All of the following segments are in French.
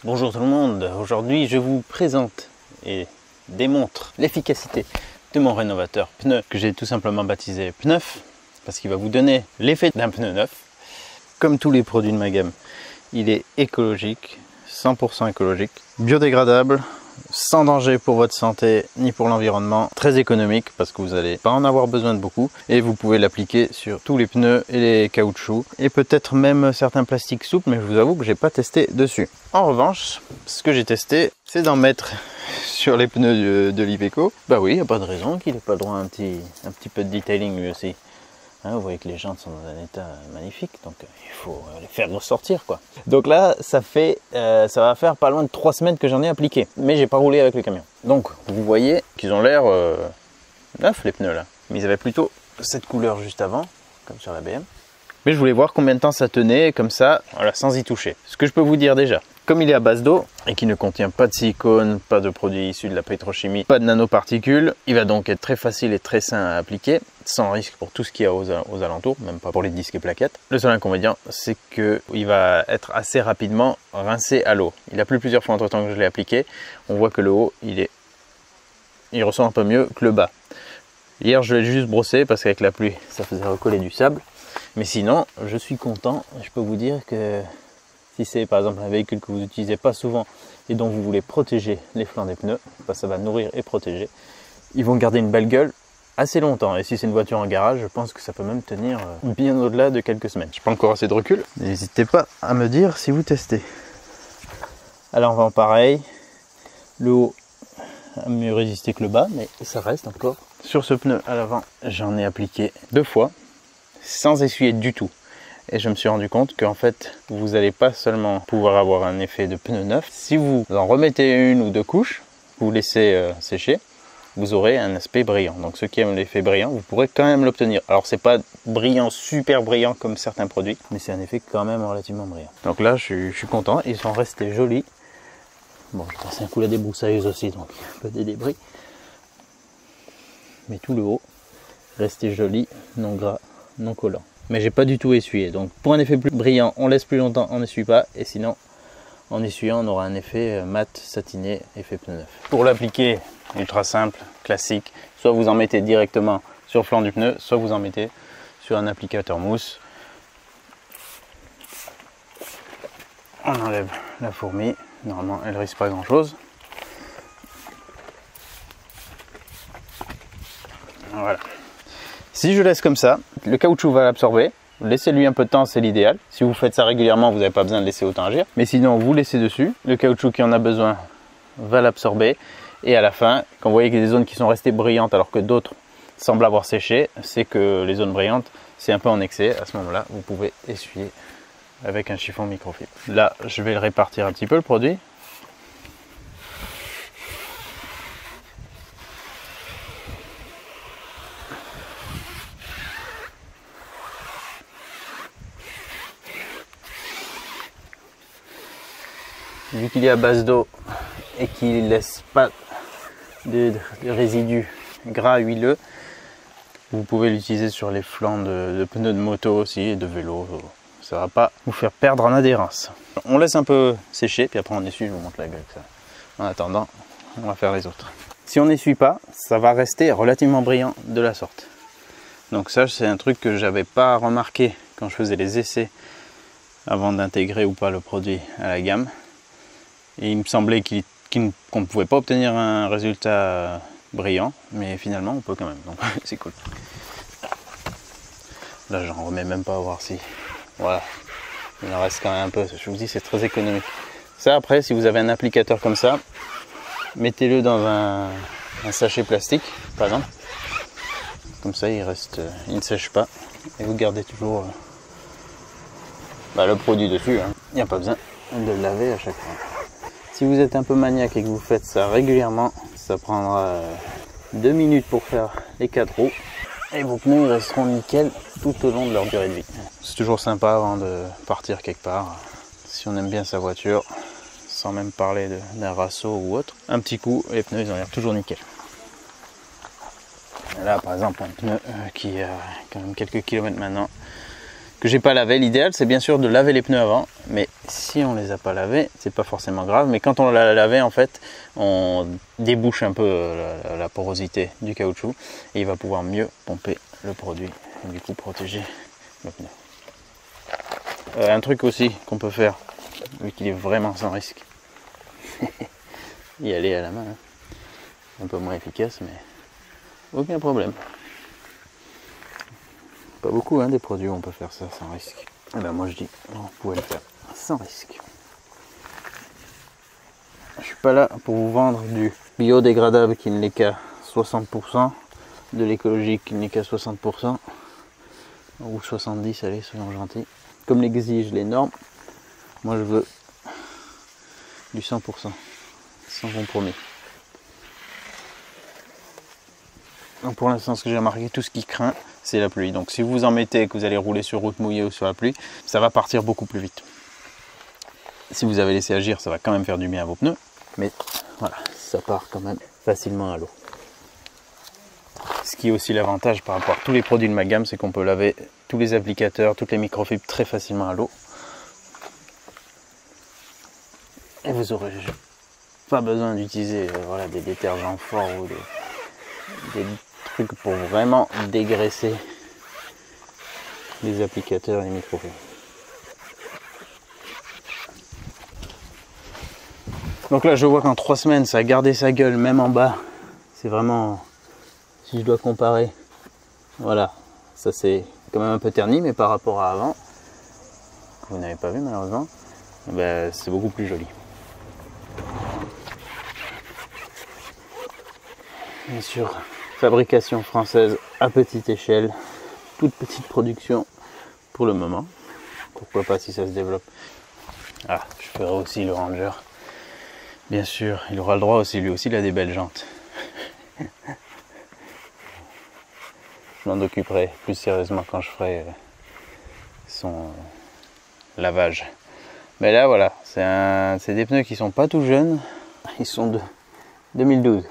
Bonjour tout le monde, aujourd'hui je vous présente et démontre l'efficacité de mon rénovateur pneu que j'ai tout simplement baptisé Pneuf parce qu'il va vous donner l'effet d'un pneu neuf. Comme tous les produits de ma gamme, il est écologique, 100% écologique, biodégradable, sans danger pour votre santé ni pour l'environnement, très économique parce que vous n'allez pas en avoir besoin de beaucoup et vous pouvez l'appliquer sur tous les pneus et les caoutchoucs et peut-être même certains plastiques souples, mais je vous avoue que j'ai pas testé dessus. En revanche, ce que j'ai testé, c'est d'en mettre sur les pneus de l'Iveco. Bah oui, il n'y a pas de raison qu'il n'ait pas le droit à un petit peu de detailing lui aussi. Hein, vous voyez que les jantes sont dans un état magnifique, donc il faut les faire ressortir quoi. Donc là, ça va faire pas loin de 3 semaines que j'en ai appliqué, mais j'ai pas roulé avec le camion. Donc vous voyez qu'ils ont l'air neufs les pneus là, mais ils avaient plutôt cette couleur juste avant, comme sur la BM. Mais je voulais voir combien de temps ça tenait comme ça, voilà, sans y toucher. Ce que je peux vous dire déjà, comme il est à base d'eau et qu'il ne contient pas de silicone, pas de produits issus de la pétrochimie, pas de nanoparticules, il va donc être très facile et très sain à appliquer, sans risque pour tout ce qu'il y a aux alentours, même pas pour les disques et plaquettes. Le seul inconvénient, c'est qu'il va être assez rapidement rincé à l'eau. Il a plu plusieurs fois entre temps que je l'ai appliqué. On voit que le haut, il ressent un peu mieux que le bas. Hier, je l'ai juste brossé parce qu'avec la pluie, ça faisait recoller du sable. Mais sinon, je suis content. Je peux vous dire que si c'est par exemple un véhicule que vous n'utilisez pas souvent et dont vous voulez protéger les flancs des pneus, bah, ça va nourrir et protéger. Ils vont garder une belle gueule assez longtemps. Et si c'est une voiture en garage, je pense que ça peut même tenir bien au-delà de quelques semaines. Je n'ai pas encore assez de recul. N'hésitez pas à me dire si vous testez. Alors, on va pareil. Le haut a mieux résisté que le bas, mais ça reste encore. Sur ce pneu à l'avant, j'en ai appliqué 2 fois. Sans essuyer du tout. Et je me suis rendu compte qu'en fait, vous n'allez pas seulement pouvoir avoir un effet de pneu neuf, si vous en remettez 1 ou 2 couches, vous laissez sécher, vous aurez un aspect brillant. Donc ceux qui aiment l'effet brillant, vous pourrez quand même l'obtenir. Alors c'est pas brillant, super brillant comme certains produits, mais c'est un effet quand même relativement brillant. Donc là, je suis content, ils sont restés jolis. Bon, je passe un coup à la débroussailleuse aussi, donc un peu des débris. Mais tout le haut, resté joli, non gras, non collant. Mais j'ai pas du tout essuyé, donc pour un effet plus brillant, on laisse plus longtemps, on n'essuie pas, et sinon en essuyant on aura un effet mat, satiné, effet pneu neuf. Pour l'appliquer, ultra simple, classique, soit vous en mettez directement sur le flanc du pneu, soit vous en mettez sur un applicateur mousse. On enlève la fourmi, normalement elle risque pas grand chose. Voilà. Si je laisse comme ça, le caoutchouc va l'absorber. Laissez-lui un peu de temps, c'est l'idéal. Si vous faites ça régulièrement, vous n'avez pas besoin de laisser autant agir. Mais sinon, vous laissez dessus. Le caoutchouc qui en a besoin va l'absorber. Et à la fin, quand vous voyez qu'il y a des zones qui sont restées brillantes alors que d'autres semblent avoir séché, c'est que les zones brillantes, c'est un peu en excès. À ce moment-là, vous pouvez essuyer avec un chiffon microfibre. Là, je vais le répartir un petit peu, le produit. Vu qu'il est à base d'eau et qu'il ne laisse pas de résidus gras huileux, vous pouvez l'utiliser sur les flancs de pneus de moto aussi et de vélo. Ça ne va pas vous faire perdre en adhérence. On laisse un peu sécher, puis après on essuie, je vous montre la gueule. Ça. En attendant, on va faire les autres. Si on n'essuie pas, ça va rester relativement brillant de la sorte. Donc ça, c'est un truc que je n'avais pas remarqué quand je faisais les essais avant d'intégrer ou pas le produit à la gamme. Et il me semblait qu'on ne pouvait pas obtenir un résultat brillant, mais finalement on peut quand même, donc c'est cool. Là j'en remets même pas à voir si... Voilà, il en reste quand même un peu, je vous dis c'est très économique. Ça après, si vous avez un applicateur comme ça, mettez-le dans un sachet plastique, par exemple. Comme ça il ne sèche pas, et vous gardez toujours le produit dessus, hein. Il n'y a pas besoin de le laver à chaque fois. Si vous êtes un peu maniaque et que vous faites ça régulièrement, ça prendra 2 minutes pour faire les 4 roues et vos pneus resteront nickel tout au long de leur durée de vie. C'est toujours sympa avant de partir quelque part, si on aime bien sa voiture, sans même parler d'un rasso ou autre. Un petit coup, les pneus ils ont l'air toujours nickel. Là par exemple un pneu qui a quand même quelques kilomètres maintenant, que j'ai pas lavé. L'idéal c'est bien sûr de laver les pneus avant, mais si on les a pas lavés, c'est pas forcément grave. Mais quand on l'a lavé, en fait, on débouche un peu la porosité du caoutchouc et il va pouvoir mieux pomper le produit et du coup protéger le pneu. Un truc aussi qu'on peut faire, vu qu'il est vraiment sans risque, y aller à la main, hein. Un peu moins efficace, mais aucun problème. Pas beaucoup, hein, des produits où on peut faire ça sans risque. Et ben moi je dis, vous pouvez le faire sans risque. Je suis pas là pour vous vendre du biodégradable qui ne l'est qu'à 60%, de l'écologique qui n'est qu'à 60%, ou 70%, allez, soyons gentils. Comme l'exigent les normes, moi je veux du 100%, sans compromis. Donc pour l'instant, ce que j'ai remarqué, tout ce qui craint, c'est la pluie. Donc si vous en mettez et que vous allez rouler sur route mouillée ou sur la pluie, ça va partir beaucoup plus vite. Si vous avez laissé agir, ça va quand même faire du bien à vos pneus, mais voilà, ça part quand même facilement à l'eau. Ce qui est aussi l'avantage par rapport à tous les produits de ma gamme, c'est qu'on peut laver tous les applicateurs, toutes les microfibres très facilement à l'eau. Et vous n'aurez pas besoin d'utiliser voilà, des détergents forts ou des trucs pour vraiment dégraisser les applicateurs et les microfibres. Donc là je vois qu'en 3 semaines ça a gardé sa gueule même en bas. C'est vraiment, si je dois comparer, voilà, ça c'est quand même un peu terni, mais par rapport à avant, que vous n'avez pas vu malheureusement, ben, c'est beaucoup plus joli. Bien sûr, fabrication française à petite échelle, toute petite production pour le moment. Pourquoi pas si ça se développe. Ah, je ferai aussi le Ranger. Bien sûr, il aura le droit aussi, lui aussi il a des belles jantes. Je m'en occuperai plus sérieusement quand je ferai son lavage. Mais là voilà, c'est des pneus qui sont pas tout jeunes, ils sont de 2012.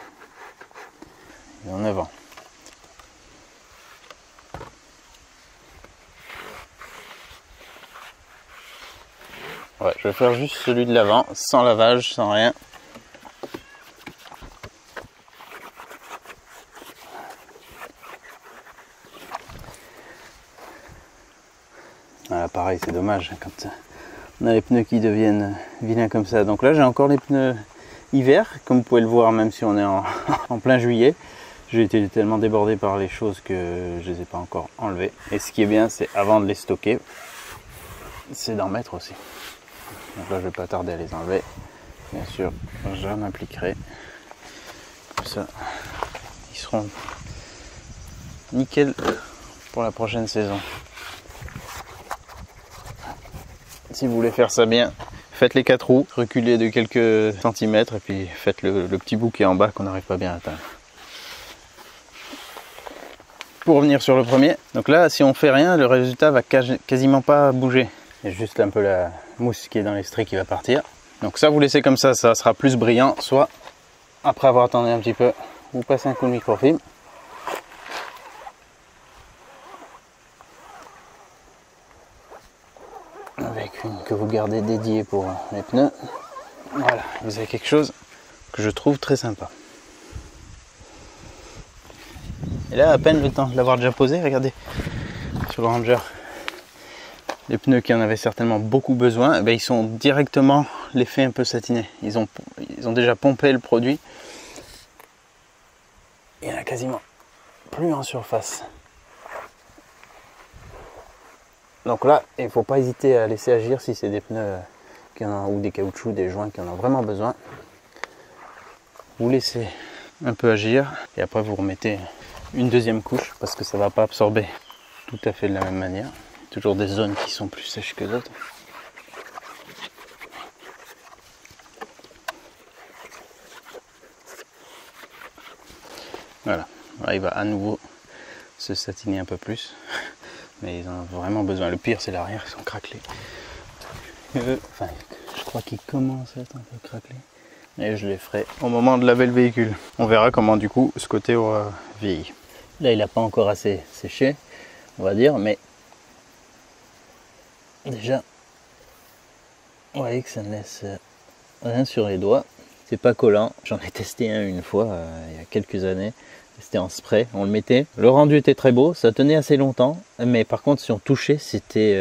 Ils ont 9 ans. Ouais, je vais faire juste celui de l'avant, sans lavage, sans rien. Voilà, pareil, c'est dommage quand on a les pneus qui deviennent vilains comme ça. Donc là, j'ai encore les pneus hiver, comme vous pouvez le voir, même si on est en plein juillet. J'ai été tellement débordé par les choses que je ne les ai pas encore enlevées. Et ce qui est bien, c'est avant de les stocker, c'est d'en mettre aussi. Donc là, je ne vais pas tarder à les enlever. Bien sûr, j'en appliquerai. Comme ça, ils seront nickel pour la prochaine saison. Si vous voulez faire ça bien, faites les 4 roues, reculez de quelques centimètres et puis faites le petit bout qui est en bas qu'on n'arrive pas bien à atteindre. Pour revenir sur le premier, donc là si on fait rien, le résultat va quasiment pas bouger. Il y a juste un peu la mousse qui est dans les stries qui va partir. Donc ça vous laissez comme ça sera plus brillant, soit après avoir attendu un petit peu, vous passez un coup de microfibre. Avec une que vous gardez dédiée pour les pneus. Voilà, vous avez quelque chose que je trouve très sympa. Et là, à peine le temps de l'avoir déjà posé, regardez, sur le Ranger, les pneus qui en avaient certainement beaucoup besoin, eh bien, ils sont directement l'effet un peu satiné. Ils ont déjà pompé le produit. Il n'y en a quasiment plus en surface. Donc là, il ne faut pas hésiter à laisser agir si c'est des pneus ou des caoutchoucs, des joints qui en ont vraiment besoin. Vous laissez un peu agir et après vous remettez une deuxième couche parce que ça ne va pas absorber tout à fait de la même manière. Il y a toujours des zones qui sont plus sèches que d'autres. Voilà, là, il va à nouveau se satiner un peu plus. Mais ils en ont vraiment besoin. Le pire, c'est l'arrière, ils sont craquelés. Enfin, je crois qu'ils commencent à être un peu craquelés. Et je les ferai au moment de laver le véhicule. On verra comment, du coup, ce côté aura vieilli. Là, il n'a pas encore assez séché, on va dire, mais Déjà, vous voyez que ça ne laisse rien sur les doigts. C'est pas collant. J'en ai testé un une fois il y a quelques années. C'était en spray, on le mettait. Le rendu était très beau, ça tenait assez longtemps. Mais par contre, si on touchait, c'était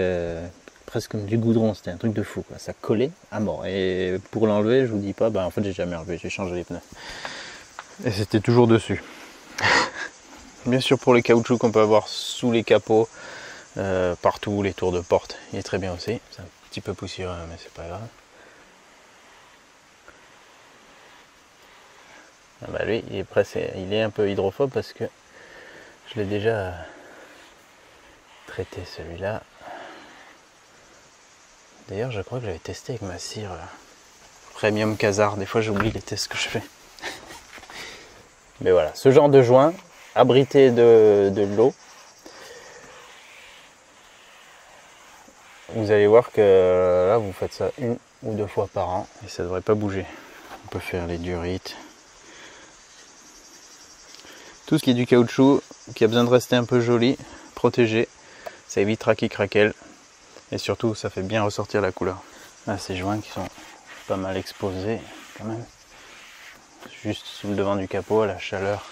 presque comme du goudron. C'était un truc de fou, quoi. Ça collait à mort. Et pour l'enlever, je vous dis pas, en fait, j'ai jamais enlevé. J'ai changé les pneus. Et c'était toujours dessus. Bien sûr, pour les caoutchoucs qu'on peut avoir sous les capots, partout, les tours de porte, il est très bien aussi. C'est un petit peu poussiéreux, mais c'est pas grave. Ah bah lui, il est un peu hydrophobe parce que je l'ai déjà traité celui-là. D'ailleurs, je crois que j'avais testé avec ma cire Premium Kazar. Des fois, j'oublie les tests que je fais. Mais voilà, ce genre de joint abrité de l'eau. Vous allez voir que là, vous faites ça 1 ou 2 fois par an et ça devrait pas bouger. On peut faire les durites. Tout ce qui est du caoutchouc, qui a besoin de rester un peu joli, protégé, ça évitera qu'il craquelle. Et surtout, ça fait bien ressortir la couleur. Là, ces joints qui sont pas mal exposés quand même. Juste sous le devant du capot, à la chaleur.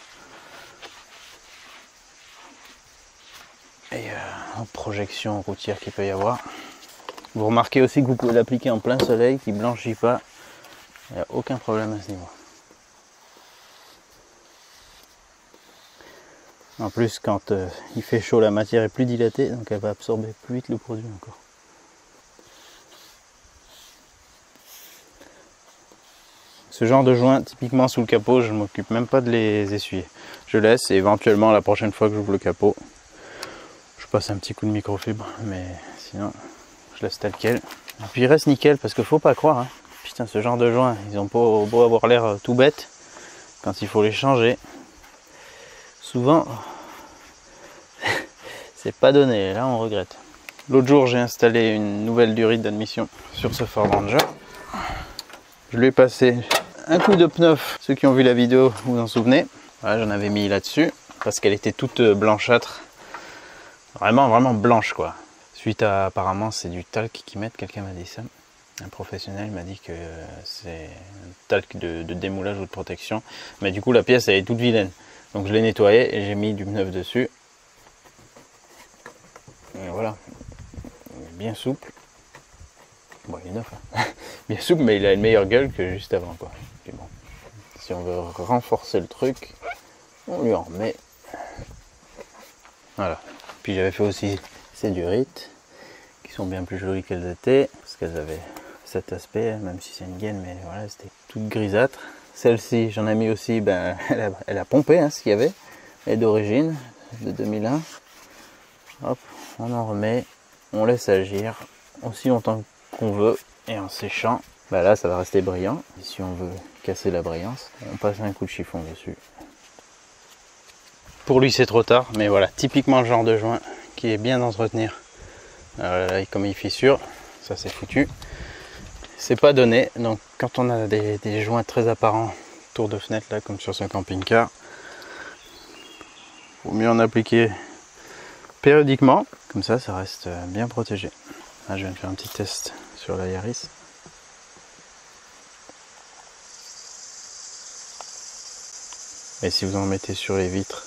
Et en projection routière qu'il peut y avoir. Vous remarquez aussi que vous pouvez l'appliquer en plein soleil, qui ne blanchit pas. Il n'y a aucun problème à ce niveau. En plus, quand il fait chaud, la matière est plus dilatée, donc elle va absorber plus vite le produit encore. Ce genre de joint, typiquement sous le capot, je ne m'occupe même pas de les essuyer. Je laisse et éventuellement la prochaine fois que j'ouvre le capot, je passe un petit coup de microfibre, mais sinon, je laisse tel quel. Et puis il reste nickel parce qu'il ne faut pas croire, hein. Putain, ce genre de joints, ils ont beau avoir l'air tout bête, quand il faut les changer, souvent, c'est pas donné, là on regrette. L'autre jour, j'ai installé une nouvelle durite d'admission sur ce Ford Ranger. Je lui ai passé un coup de pneu, ceux qui ont vu la vidéo, vous vous en souvenez. Voilà, j'en avais mis là-dessus, parce qu'elle était toute blanchâtre. Vraiment blanche, quoi. Suite à, apparemment, c'est du talc qu'ils mettent, quelqu'un m'a dit ça. Un professionnel m'a dit que c'est un talc de démoulage ou de protection. Mais du coup, la pièce, elle est toute vilaine. Donc je l'ai nettoyé et j'ai mis du neuf dessus. Et voilà. Il est bien souple. Bon, il est neuf, hein. Bien souple, mais il a une meilleure gueule que juste avant, quoi. Puis bon, si on veut renforcer le truc, on lui en remet. Voilà. Puis j'avais fait aussi ces durites, qui sont bien plus jolies qu'elles étaient, parce qu'elles avaient cet aspect, même si c'est une gaine, mais voilà, c'était toute grisâtre. Celle-ci, j'en ai mis aussi, elle a pompé, hein, ce qu'il y avait, elle est d'origine, de 2001. Hop, on en remet, on laisse agir aussi longtemps qu'on veut, et en séchant, là ça va rester brillant. Et si on veut casser la brillance, on passe un coup de chiffon dessus. Pour lui c'est trop tard, mais voilà, typiquement le genre de joint qui est bien d'entretenir. Là, comme il fissure, ça c'est foutu. C'est pas donné, donc quand on a des joints très apparents autour de fenêtre, là comme sur ce camping-car, vaut mieux en appliquer périodiquement, comme ça reste bien protégé. Là je viens de faire un petit test sur la Yaris. Et si vous en mettez sur les vitres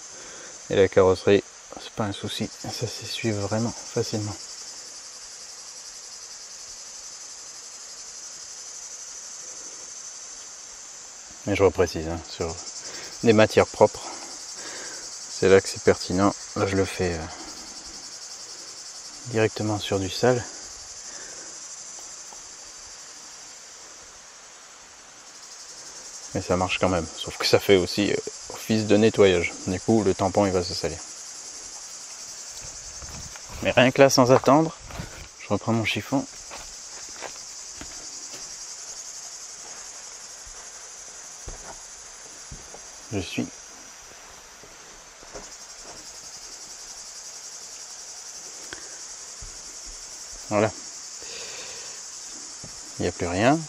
et la carrosserie, c'est pas un souci, ça s'essuie vraiment facilement. Mais je reprécise, hein, sur des matières propres, c'est là que c'est pertinent. Là je le fais directement sur du sale. Mais ça marche quand même, sauf que ça fait aussi office de nettoyage. Du coup, le tampon il va se salir. Mais rien que là, sans attendre, je reprends mon chiffon. Je suis. Voilà. Il n'y a plus rien.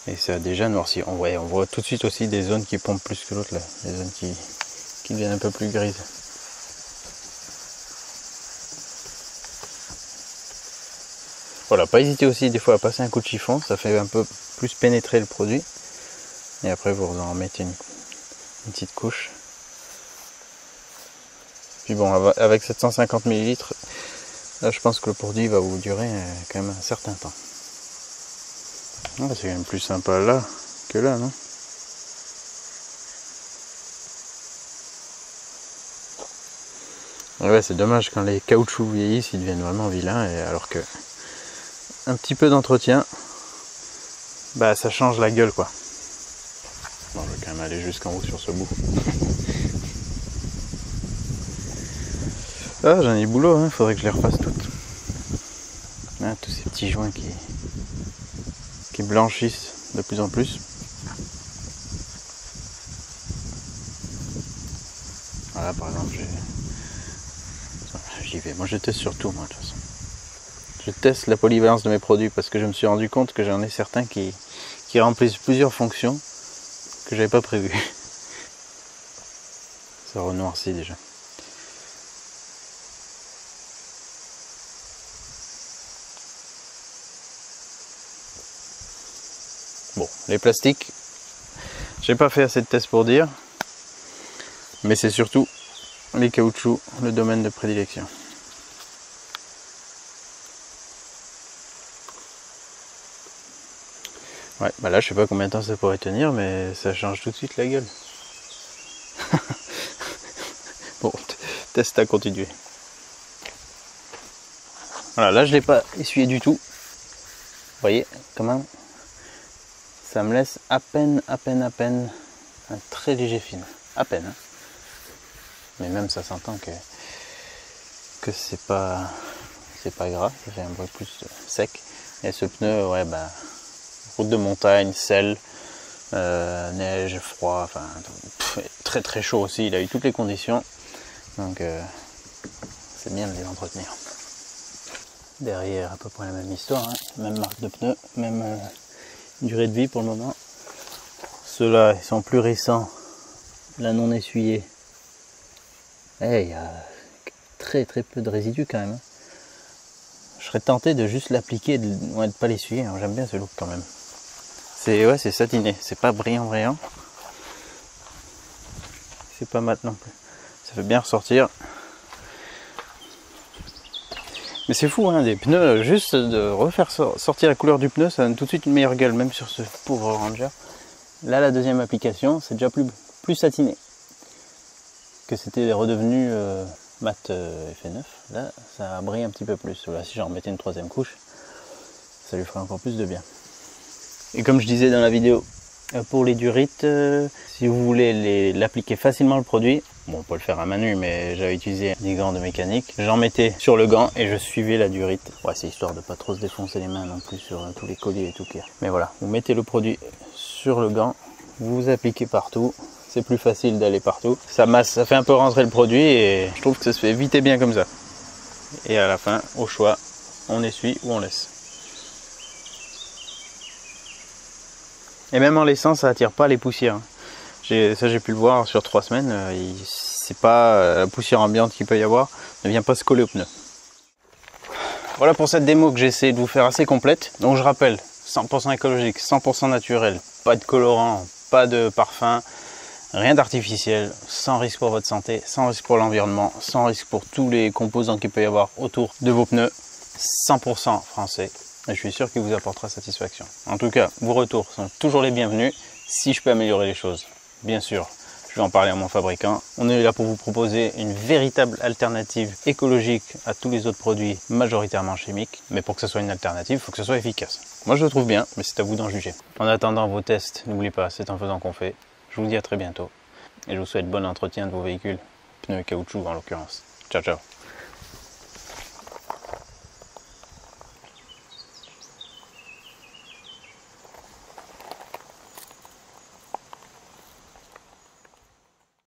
Et ça a déjà noirci. On voit tout de suite aussi des zones qui pompent plus que l'autre là. Des zones qui deviennent un peu plus grises. Voilà, pas hésiter aussi des fois à passer un coup de chiffon, ça fait un peu plus pénétrer le produit. Et après vous en remettez une petite couche. Puis bon, avec 750 ml, là je pense que le produit va vous durer quand même un certain temps. C'est quand même plus sympa là que là, non? Ouais, c'est dommage quand les caoutchoucs vieillissent, ils deviennent vraiment vilains, et alors que un petit peu d'entretien, bah ça change la gueule quoi. Bon, je vais quand même aller jusqu'en haut sur ce bout. Ah, j'en ai du boulot, hein. Faudrait que je les refasse toutes. Ah, tous ces petits joints qui blanchissent de plus en plus. Voilà, par exemple, j'y vais. Moi, je teste sur tout, moi, de toute façon. Je teste la polyvalence de mes produits parce que je me suis rendu compte que j'en ai certains qui remplissent plusieurs fonctions que j'avais pas prévues. Ça renoircit déjà. Bon, les plastiques, j'ai pas fait assez de tests pour dire, mais c'est surtout les caoutchoucs, le domaine de prédilection. Ouais, bah là je sais pas combien de temps ça pourrait tenir, mais ça change tout de suite la gueule. Bon, test à continuer. Voilà, là je l'ai pas essuyé du tout. Vous voyez, quand même, ça me laisse à peine un très léger film. À peine. Hein. Mais même ça s'entend que c'est pas gras, ça fait un bruit plus sec. Et ce pneu, ouais, bah, route de montagne, sel, neige, froid, enfin très très chaud aussi. Il a eu toutes les conditions, donc c'est bien de les entretenir. Derrière, à peu près la même histoire, hein. Même marque de pneus, même durée de vie pour le moment. Ceux-là, ils sont plus récents, la non essuyée. Et il y a très peu de résidus quand même. Je serais tenté de juste l'appliquer et de pas l'essuyer. J'aime bien ce look quand même. C'est satiné, c'est pas brillant. C'est pas mat non plus. Ça fait bien ressortir. Mais c'est fou, hein, des pneus, juste de refaire sortir la couleur du pneu, ça donne tout de suite une meilleure gueule, même sur ce pauvre Ranger. Là, la deuxième application, c'est déjà plus satiné. Que c'était redevenu mat effet 9. Là, ça brille un petit peu plus. Là, si j'en remettais une troisième couche, ça lui ferait encore plus de bien. Et comme je disais dans la vidéo, pour les durites, si vous voulez l'appliquer facilement le produit, bon, on peut le faire à main nue, mais j'avais utilisé des gants de mécanique. J'en mettais sur le gant et je suivais la durite. Ouais, c'est histoire de pas trop se défoncer les mains non plus sur tous les colliers et tout qu'il y a. Mais voilà, vous mettez le produit sur le gant, vous appliquez partout. C'est plus facile d'aller partout. Ça masse, ça fait un peu rentrer le produit et je trouve que ça se fait vite et bien comme ça. Et à la fin, au choix, on essuie ou on laisse. Et même en laissant, ça attire pas les poussières. Ça j'ai pu le voir sur 3 semaines. C'est pas la poussière ambiante qu'il peut y avoir, ne vient pas se coller au pneu. Voilà pour cette démo que j'ai essayé de vous faire assez complète. Donc je rappelle, 100% écologique, 100% naturel, pas de colorant, pas de parfum, rien d'artificiel, sans risque pour votre santé, sans risque pour l'environnement, sans risque pour tous les composants qu'il peut y avoir autour de vos pneus, 100% français. Et je suis sûr qu'il vous apportera satisfaction. En tout cas, vos retours sont toujours les bienvenus. Si je peux améliorer les choses, bien sûr, je vais en parler à mon fabricant. On est là pour vous proposer une véritable alternative écologique à tous les autres produits majoritairement chimiques. Mais pour que ce soit une alternative, il faut que ce soit efficace. Moi, je le trouve bien, mais c'est à vous d'en juger. En attendant vos tests, n'oubliez pas, c'est en faisant qu'on fait. Je vous dis à très bientôt. Et je vous souhaite bon entretien de vos véhicules, pneus et caoutchouc en l'occurrence. Ciao, ciao.